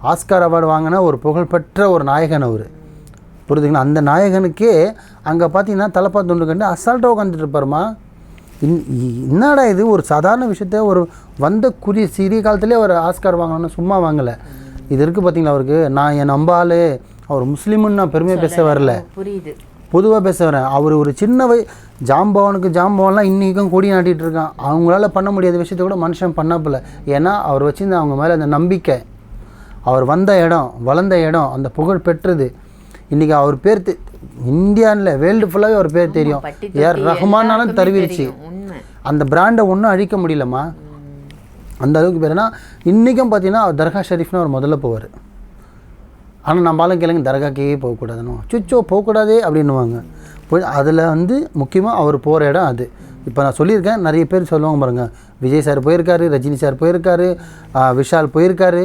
Oscar award வாங்கின ஒரு புகழ்பெற்ற ஒரு நாயகன் அவர், புரியுதுங்களா? அந்த நாயகனுக்கே அங்கே பார்த்தீங்கன்னா தலப்பா துண்டு கண்டு அசால்ட்டாக உட்காந்துட்டு இருப்பாருமா. என்னடா இது, ஒரு சாதாரண விஷயத்த ஒரு வந்த சிறிய காலத்துலேயே அவர் ஆஸ்கார் வாங்கணும்னு சும்மா வாங்கலை. இது இருக்குது பார்த்தீங்களா அவருக்கு. நான் என் நம்பால் அவர் முஸ்லீமுன்னு நான் பெருமையாக பேச வரல, புரியுது, பொதுவாக பேச வரேன். அவர் ஒரு சின்ன ஜாம்பவான்லாம் இன்றைக்கும் கொடி நாட்டிகிட்டு இருக்கான். அவங்களால பண்ண முடியாத விஷயத்த கூட மனுஷன் பண்ணப்பில்ல. ஏன்னா அவர் வச்சுருந்த அவங்க மேலே அந்த நம்பிக்கை, அவர் வந்த இடம், வளர்ந்த இடம், அந்த புகழ் பெற்றது. இன்றைக்கி அவர் பேர் இந்தியாவில் வேர்ல்டு ஃபுல்லாகவே அவர் பேர் தெரியும். ஏஆர் ரஹ்மானாலும் தருவிருச்சு. அந்த பிராண்டை ஒன்றும் அழிக்க முடியலம்மா, அந்த அளவுக்கு பேர். ஏன்னா இன்றைக்கும் பார்த்தீங்கன்னா தர்கா ஷெரீஃப்னு அவர் முதல்ல போவார். ஆனால் நம்மளாலும் கேளுங்க தர்காக்கே போகக்கூடாதுன்னு, சுச்சோ போகக்கூடாதே அப்படின்னுவாங்க. அதில் வந்து முக்கியமாக அவர் போகிற இடம் அது. இப்போ நான் சொல்லியிருக்கேன், நிறைய பேர் சொல்லுவாங்க பாருங்கள், விஜய் சார் போயிருக்காரு, ரஜினி சார் போயிருக்காரு, விஷால் போயிருக்காரு,